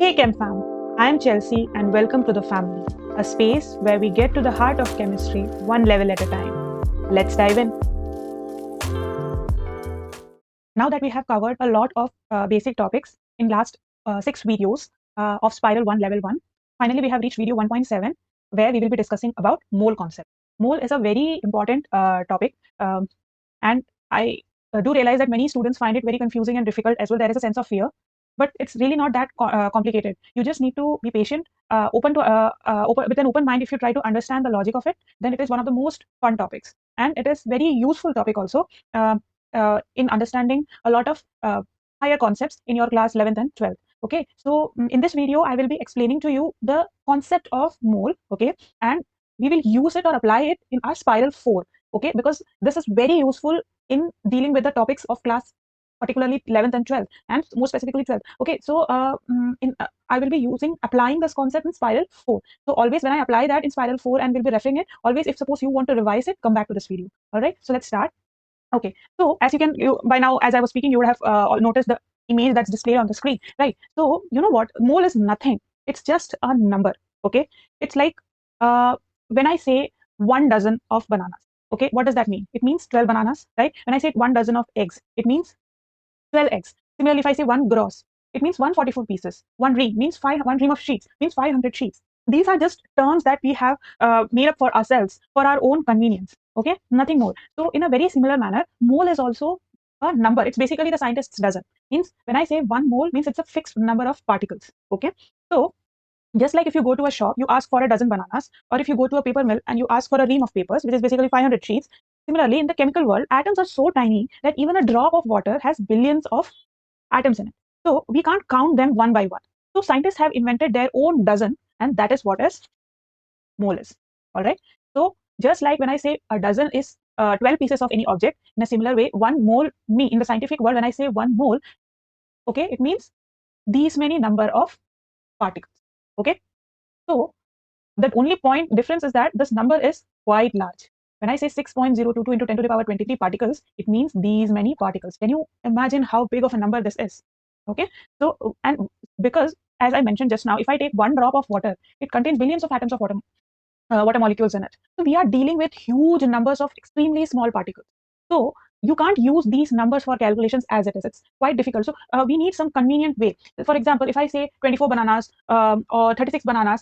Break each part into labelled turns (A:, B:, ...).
A: Hey Chem Fam, I'm Chelsea and welcome to the family, a space where we get to the heart of chemistry one level at a time. Let's dive in. Now that we have covered a lot of basic topics in last 6 videos of Spiral 1 Level 1, finally we have reached video 1.7 where we will be discussing about mole concept. Mole is a very important topic and I do realize that many students find it very confusing and difficult as well. There is a sense of fear, but it's really not that complicated. You just need to be patient, with an open mind. If you try to understand the logic of it, then it is one of the most fun topics, and it is very useful topic also in understanding a lot of higher concepts in your class 11th and 12th. Okay, so in this video, I will be explaining to you the concept of mole. Okay, and we will use it or apply it in our spiral 4. Okay, because this is very useful in dealing with the topics of class, particularly 11th and 12th, and more specifically 12th. Okay, so I will be applying this concept in spiral 4. So always when I apply that in spiral 4 and will be referring it, always if suppose you want to revise it, come back to this video. All right, so let's start. Okay, so as by now, as I was speaking, you would have noticed the image that's displayed on the screen, right? So you know what? Mole is nothing. It's just a number. Okay, it's like when I say 1 dozen of bananas. Okay, what does that mean? It means 12 bananas, right? When I say 1 dozen of eggs, it means 12 eggs. Similarly, if I say 1 gross, it means 144 pieces. One ream means 1 ream of sheets means 500 sheets. These are just terms that we have made up for ourselves for our own convenience. Okay, nothing more. So in a very similar manner, mole is also a number. It's basically the scientist's dozen. Means when I say 1 mole, means it's a fixed number of particles. Okay, so just like if you go to a shop, you ask for a dozen bananas, or if you go to a paper mill and you ask for a ream of papers, which is basically 500 sheets. Similarly, in the chemical world, atoms are so tiny that even a drop of water has billions of atoms in it. So we can't count them one by one. So scientists have invented their own dozen, and that is what is mole is. All right. So just like when I say a dozen is 12 pieces of any object, in a similar way, 1 mole, me in the scientific world, when I say 1 mole, okay, it means these many number of particles. Okay. So the only point difference is that this number is quite large. When I say 6.022 into 10 to the power 23 particles, it means these many particles. Can you imagine how big of a number this is? Okay, so and because as I mentioned just now, if I take 1 drop of water, it contains billions of atoms of water molecules in it. So we are dealing with huge numbers of extremely small particles. So you can't use these numbers for calculations as it is. It's quite difficult. So we need some convenient way. For example, if I say 24 bananas or 36 bananas,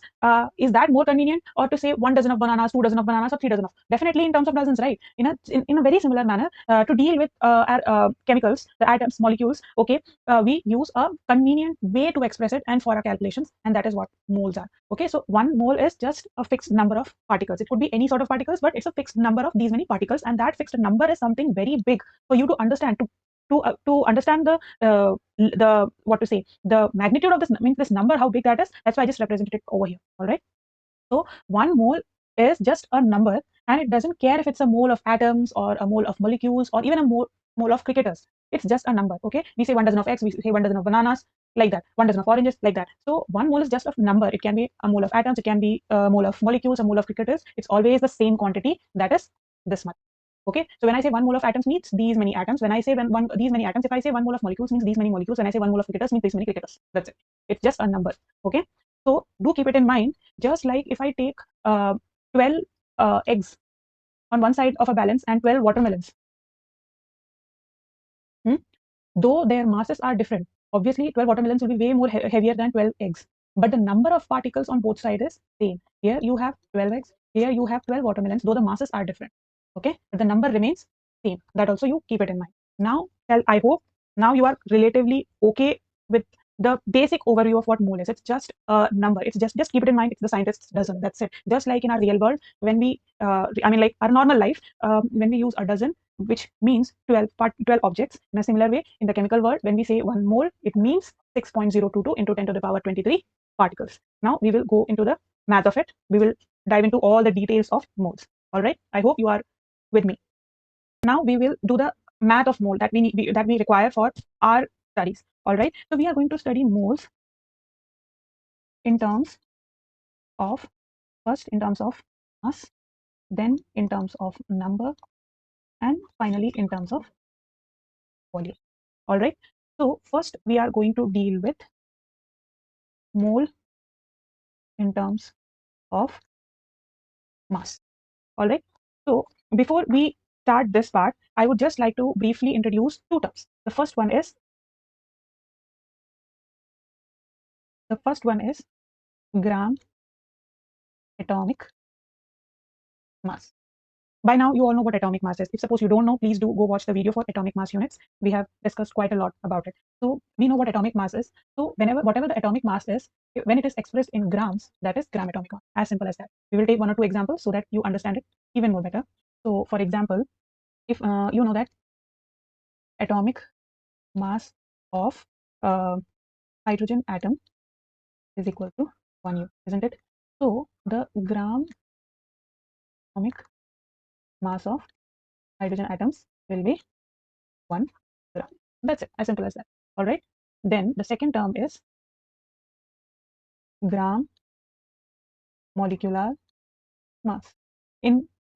A: is that more convenient, or to say 1 dozen of bananas, 2 dozen of bananas, or 3 dozen of? Definitely in terms of dozens, right? In a very similar manner, to deal with our chemicals, the atoms, molecules. Okay, we use a convenient way to express it and for our calculations, and that is what moles are. Okay, so 1 mole is just a fixed number of particles. It could be any sort of particles, but it's a fixed number of these many particles, and that fixed number is something very big for you to understand. To understand the what to say, the magnitude of this, means this number, how big that is. That's why I just represented it over here. All right. So 1 mole is just a number, and it doesn't care if it's a mole of atoms or a mole of molecules or even a mole of cricketers. It's just a number. Okay, we say 1 dozen of eggs, we say 1 dozen of bananas, like that. 1 dozen of oranges, like that. So 1 mole is just a number. It can be a mole of atoms, it can be a mole of molecules, a mole of cricketers. It's always the same quantity, that is this much. Okay, so when I say 1 mole of atoms means these many atoms. When I say these many atoms, if I say 1 mole of molecules means these many molecules. When I say 1 mole of cricketers means these many cricketers. That's it. It's just a number. Okay, so do keep it in mind. Just like if I take 12 eggs on one side of a balance and 12 watermelons, though their masses are different, obviously 12 watermelons will be way more heavier than 12 eggs, but the number of particles on both sides is same. Here you have 12 eggs, here you have 12 watermelons, though the masses are different. Okay, but the number remains same. That also you keep it in mind. Now I hope now you are relatively okay with the basic overview of what mole is. It's just a number. It's just keep it in mind. It's the scientist's dozen. That's it. Just like in our real world, when we like our normal life, when we use a dozen, which means 12 objects. In a similar way, in the chemical world, when we say 1 mole, it means 6.022 into 10 to the power 23 particles. Now we will go into the math of it. We will dive into all the details of moles. All right. I hope you are with me. Now we will do the math of mole that we require for our studies. All right. So we are going to study moles in terms of, first in terms of mass, then in terms of number, and finally in terms of volume. All right. So first we are going to deal with mole in terms of mass. All right. So before we start this part, I would just like to briefly introduce two terms. The first one is gram atomic mass. By now, you all know what atomic mass is. If suppose you don't know, please do go watch the video for atomic mass units. We have discussed quite a lot about it. So we know what atomic mass is. So whatever the atomic mass is, when it is expressed in grams, that is gram atomic mass. As simple as that. We will take one or two examples so that you understand it even more better. So for example, if you know that atomic mass of hydrogen atom is equal to 1 U, isn't it? So the gram atomic mass of hydrogen atoms will be 1 gram. That's it, as simple as that. All right. Then the second term is gram molecular mass. I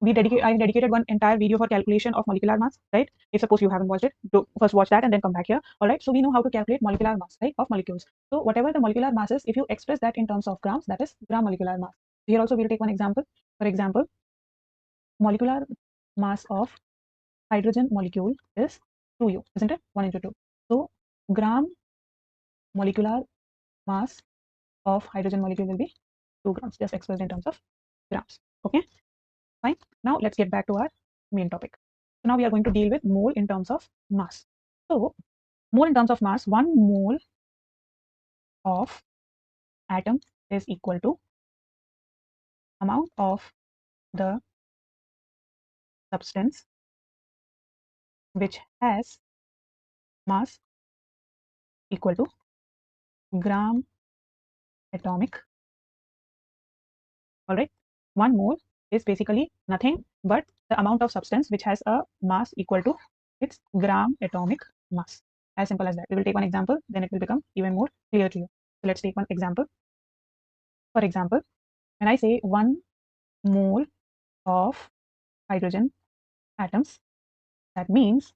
A: have dedicated one entire video for calculation of molecular mass, right? If suppose you haven't watched it, first watch that and then come back here. All right. So we know how to calculate molecular mass, right, of molecules. So whatever the molecular mass is, if you express that in terms of grams, that is gram molecular mass. Here also we'll take one example. For example, molecular mass of hydrogen molecule is 2U, isn't it? 1 into 2. So gram molecular mass of hydrogen molecule will be 2 grams, just expressed in terms of grams. Okay, fine. Now let's get back to our main topic. So now we are going to deal with mole in terms of mass. So mole in terms of mass, 1 mole of atom is equal to amount of the substance which has mass equal to gram atomic. All right, 1 mole is basically nothing but the amount of substance which has a mass equal to its gram atomic mass. As simple as that. We will take one example, then it will become even more clear to you. So let's take one example. For example, when I say 1 mole of hydrogen atoms, that means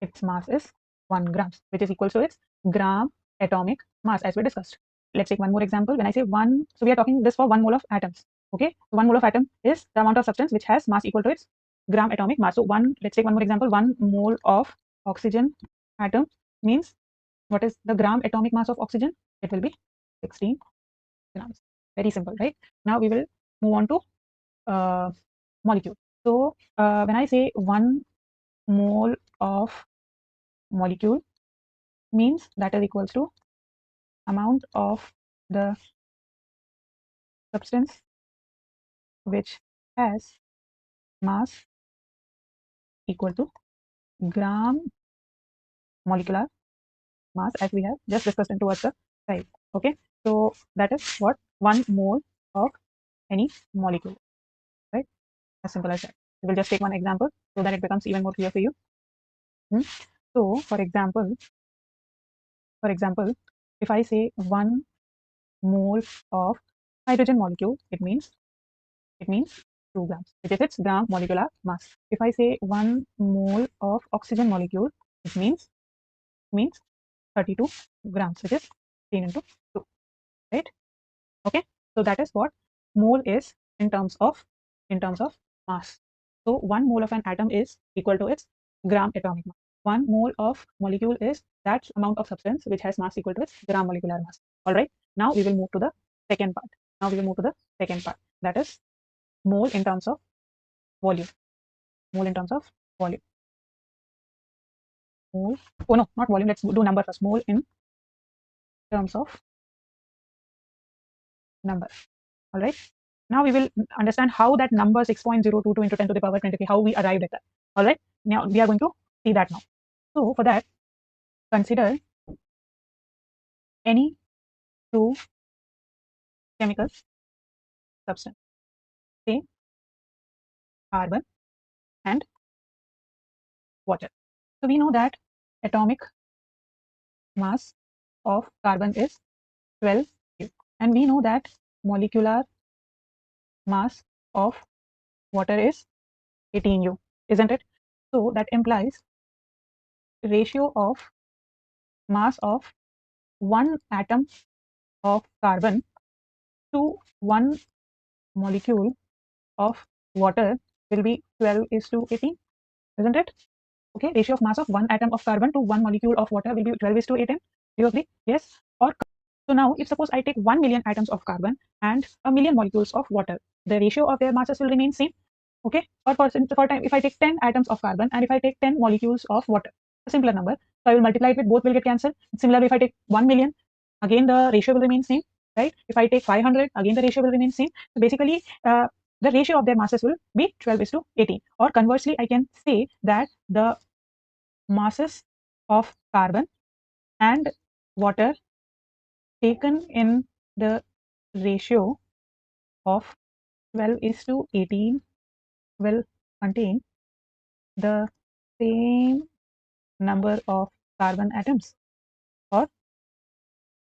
A: its mass is 1 grams, which is equal to its gram atomic mass, as we discussed. Let's take one more example. When I say 1, so we are talking this for 1 mole of atoms. Okay, 1 mole of atom is the amount of substance which has mass equal to its gram atomic mass. So let's take one more example. 1 mole of oxygen atom means what is the gram atomic mass of oxygen? It will be 16 grams. Very simple, right? Now we will move on to molecule. So when I say 1 mole of molecule means that is equals to amount of the substance which has mass equal to gram molecular mass, as we have just discussed in towards the side. Okay, so that is what 1 mole of any molecule, right? As simple as that. We will just take one example so that it becomes even more clear for you. So for example, if I say 1 mole of hydrogen molecule, it means 2 grams, which is its gram molecular mass. If I say 1 mole of oxygen molecule, it means 32 grams, which is 10 into 2, right? Okay, so that is what mole is in terms of mass. So 1 mole of an atom is equal to its gram atomic mass. 1 mole of molecule is that amount of substance which has mass equal to its gram molecular mass. All right, now we will move to the second part. That is mole in terms of volume. Mole in terms of volume. Mole. Oh no, not volume. Let's do number first. Mole in terms of number. All right. Now we will understand how that number 6.022 into 10 to the power 23, how we arrived at that. All right. Now we are going to see that now. So for that, consider any two chemical substance, say carbon and water. So we know that atomic mass of carbon is 12 U, and we know that molecular mass of water is 18U, isn't it? So that implies ratio of mass of one atom of carbon to 1 molecule of water will be 12 is to 18, isn't it? Okay, ratio of mass of one atom of carbon to one molecule of water will be 12 is to 18. Do you agree? Yes. Or so now, if suppose I take 1 million atoms of carbon and a million molecules of water, the ratio of their masses will remain same. Okay. Or for time, if I take 10 atoms of carbon and if I take 10 molecules of water, a simpler number, so I will multiply it with both will get cancelled. Similarly, if I take 1 million, again the ratio will remain same, right? If I take 500, again the ratio will remain same. So basically, the ratio of their masses will be 12 is to 18. Or conversely, I can say that the masses of carbon and water taken in the ratio of 12 is to 18 will contain the same number of carbon atoms or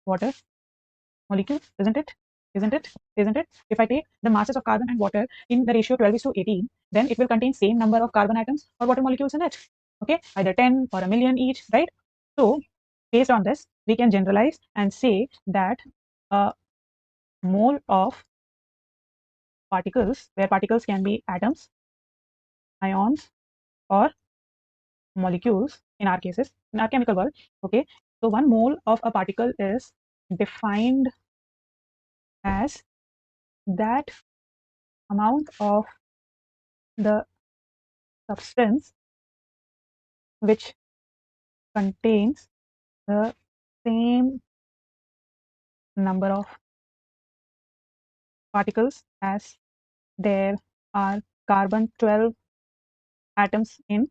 A: water molecules, isn't it? Isn't it? Isn't it? If I take the masses of carbon and water in the ratio 12 is to 18, then it will contain same number of carbon atoms or water molecules in it. Okay, either 10 or a million each, right? So based on this, we can generalize and say that a mole of particles, where particles can be atoms, ions, or molecules in our cases, in our chemical world. Okay, so 1 mole of a particle is defined as that amount of the substance which contains the same number of particles as there are carbon 12 atoms in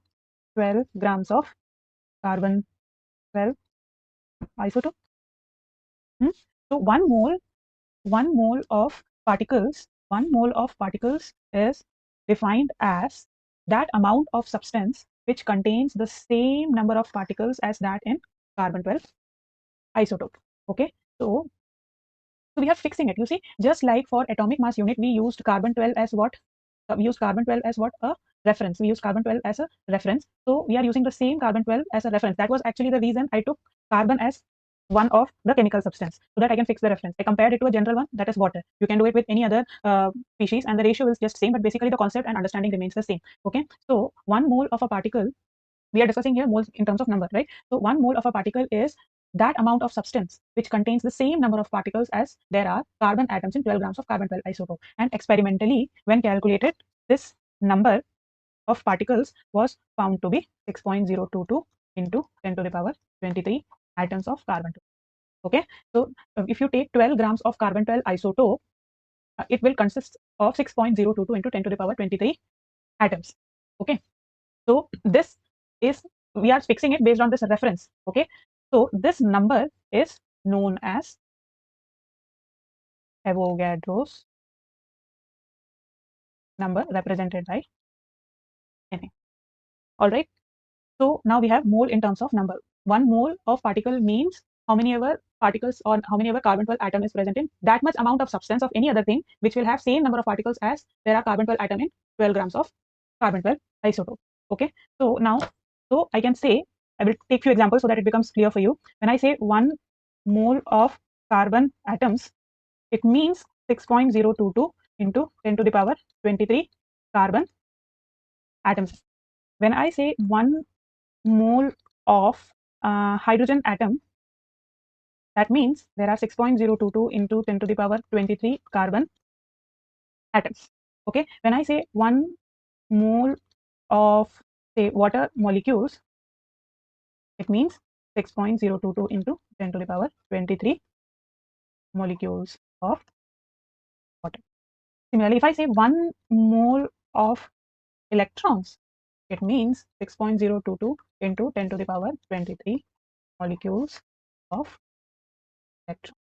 A: 12 grams of carbon 12 isotope. So 1 mole of particles is defined as that amount of substance which contains the same number of particles as that in carbon 12 isotope. Okay, so we are fixing it. You see, just like for atomic mass unit, we used carbon 12 as what? We used carbon 12 as what? A reference. We used carbon 12 as a reference. So we are using the same carbon 12 as a reference. That was actually the reason I took carbon as one of the chemical substance so that I can fix the reference. I compared it to a general one, that is water. You can do it with any other species and the ratio is just same, but basically the concept and understanding remains the same. Okay, so 1 mole of a particle, we are discussing here moles in terms of number, right? So 1 mole of a particle is that amount of substance which contains the same number of particles as there are carbon atoms in 12 grams of carbon 12 isotope. And experimentally, when calculated, this number of particles was found to be 6.022 into 10 to the power 23 atoms of carbon. Okay, so if you take 12 grams of carbon 12 isotope, it will consist of 6.022 into 10 to the power 23 atoms. Okay, so this is, we are fixing it based on this reference. Okay, so this number is known as Avogadro's number, represented by Na. All right, so now we have mole in terms of number. 1 mole of particle means how many ever particles or how many ever carbon 12 atom is present in that much amount of substance of any other thing which will have same number of particles as there are carbon 12 atom in 12 grams of carbon 12 isotope. Okay, so now, so I can say, I will take few examples so that it becomes clear for you. When I say 1 mole of carbon atoms, it means 6.022 into 10 to the power 23 carbon atoms. When I say 1 mole of hydrogen atom, that means there are 6.022 into 10 to the power 23 carbon atoms. Okay, when I say 1 mole of, say, water molecules, it means 6.022 into 10 to the power 23 molecules of water. Similarly, if I say 1 mole of electrons, it means 6.022 into 10 to the power 23 molecules of electrons.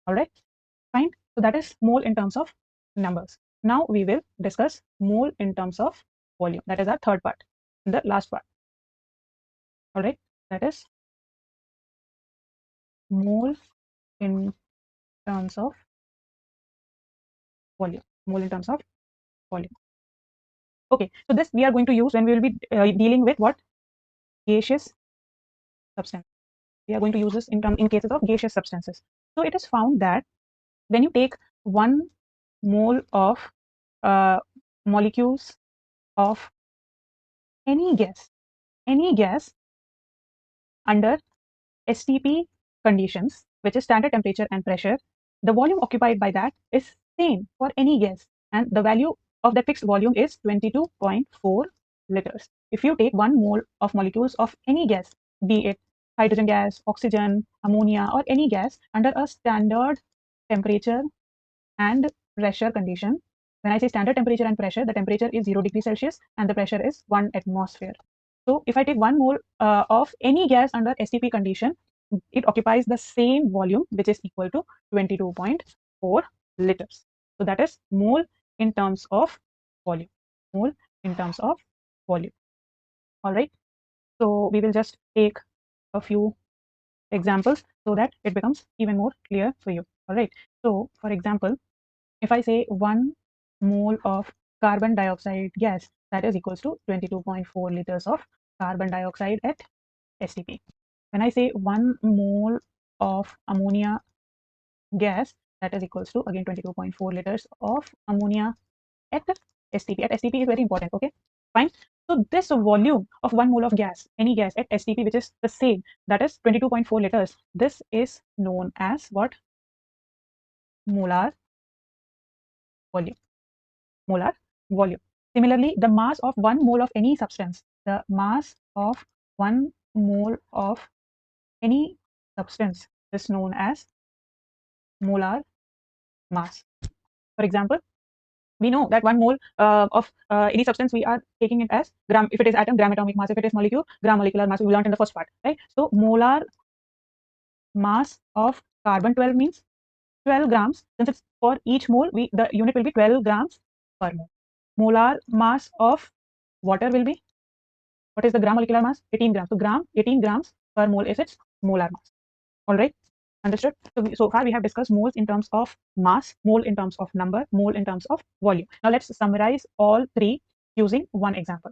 A: All right, fine. So that is mole in terms of numbers. Now we will discuss mole in terms of volume. That is our third part, the last part. All right, that is mole in terms of volume. Mole in terms of volume. Okay, so this we are going to use when we will be dealing with what? Gaseous substance. We are going to use this in cases of gaseous substances. So it is found that when you take 1 mole of molecules of any gas under STP conditions, which is standard temperature and pressure, the volume occupied by that is same for any gas, and the value of that fixed volume is 22.4 liters. If you take 1 mole of molecules of any gas, be it hydrogen gas, oxygen, ammonia, or any gas under a standard temperature and pressure condition. When I say standard temperature and pressure, the temperature is 0 degrees Celsius and the pressure is 1 atmosphere. So if I take 1 mole of any gas under STP condition, it occupies the same volume, which is equal to 22.4 liters. So that is mole in terms of volume. Mole in terms of volume. All right. So we will just take a few examples so that it becomes even more clear for you. All right. So for example, if I say 1 mole of carbon dioxide gas, that is equals to 22.4 liters of carbon dioxide at STP. When I say 1 mole of ammonia gas, that is equals to again 22.4 liters of ammonia at STP. At STP is very important, okay? Fine. So this volume of 1 mole of gas, any gas at STP, which is the same, that is 22.4 liters. This is known as what? Molar volume. Molar volume. Similarly, the mass of 1 mole of any substance, the mass of 1 mole of any substance is known as molar mass. For example, we know that 1 mole of any substance, we are taking it as gram. If it is atom, gram atomic mass. If it is molecule, gram molecular mass. We learned in the first part, right? So molar mass of carbon 12 means 12 grams. Since it's for each mole, the unit will be 12 grams per mole. Molar mass of water will be, what is the gram molecular mass? 18 grams. So 18 grams per mole is its molar mass. All right, understood? So far we have discussed moles in terms of mass, mole in terms of number, mole in terms of volume. Now let's summarize all three using one example.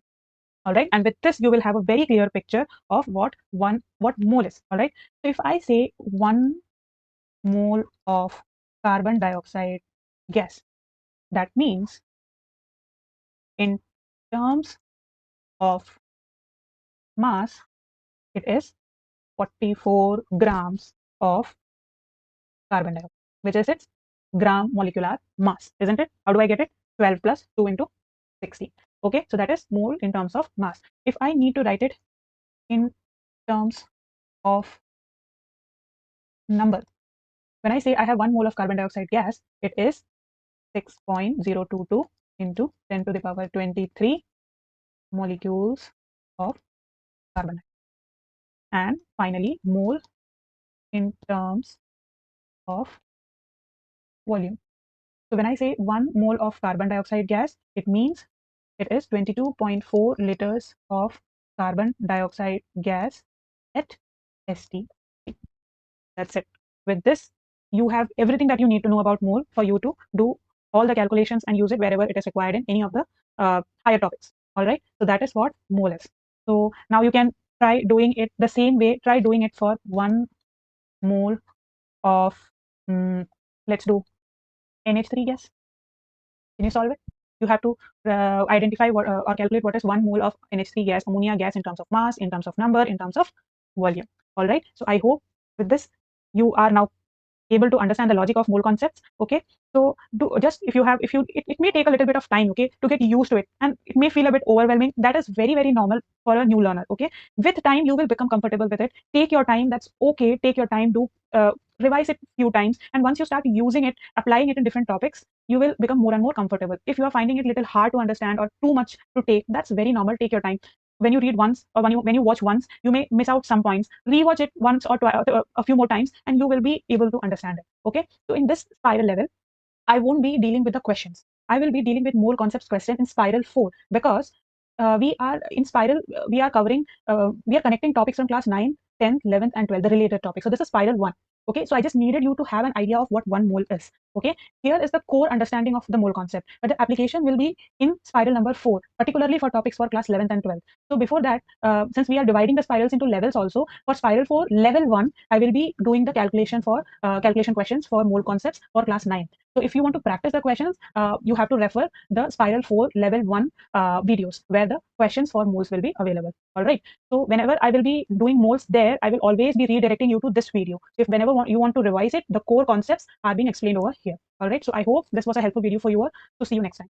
A: All right, and with this you will have a very clear picture of what mole is. All right, so if I say 1 mole of carbon dioxide gas, that means in terms of mass, it is 44 grams of carbon dioxide, which is its gram molecular mass, isn't it? How do I get it? 12 plus 2 into 60. Okay, so that is mole in terms of mass. If I need to write it in terms of number, when I say I have 1 mole of carbon dioxide gas, it is 6.022 into 10 to the power 23 molecules of carbon dioxide. And finally, mole in terms of volume. So when I say 1 mole of carbon dioxide gas, it means it is 22.4 liters of carbon dioxide gas at ST. That's it. With this, you have everything that you need to know about mole for you to do all the calculations and use it wherever it is required in any of the higher topics. All right. So that is what mole is. So now you can try doing it the same way. Try doing it for 1 mole of, let's do NH3 gas. Can you solve it? You have to identify what or calculate what is 1 mole of NH3 gas, ammonia gas, in terms of mass, in terms of number, in terms of volume. All right. So I hope with this you are now able to understand the logic of mole concepts. Okay, so it may take a little bit of time, okay, to get used to it, and it may feel a bit overwhelming. That is very, very normal for a new learner. Okay, with time you will become comfortable with it. Take your time. That's okay. Take your time. Do revise it a few times, and once you start using it, applying it in different topics, you will become more and more comfortable. If you are finding it a little hard to understand or too much to take, that's very normal. Take your time. When you read once, or when you watch once, you may miss out some points. Rewatch it once or a few more times, and you will be able to understand it. Okay, so in this spiral level, I won't be dealing with the questions. I will be dealing with mole concepts question in spiral 4, because we are in spiral, we are connecting topics from class 9, 10th, 11th, and 12th, the related topics. So this is spiral 1. Okay, so I just needed you to have an idea of what 1 mole is. Okay, here is the core understanding of the mole concept, but the application will be in spiral number 4, particularly for topics for class 11th and 12th. So before that, since we are dividing the spirals into levels also, for spiral 4 level 1, I will be doing the calculation for calculation questions for mole concepts for class 9. So if you want to practice the questions, you have to refer the spiral 4 level 1 videos where the questions for moles will be available. All right. So whenever I will be doing moles there, I will always be redirecting you to this video. If whenever you want to revise it, the core concepts are being explained over here. All right. So I hope this was a helpful video for you all. So see you next time.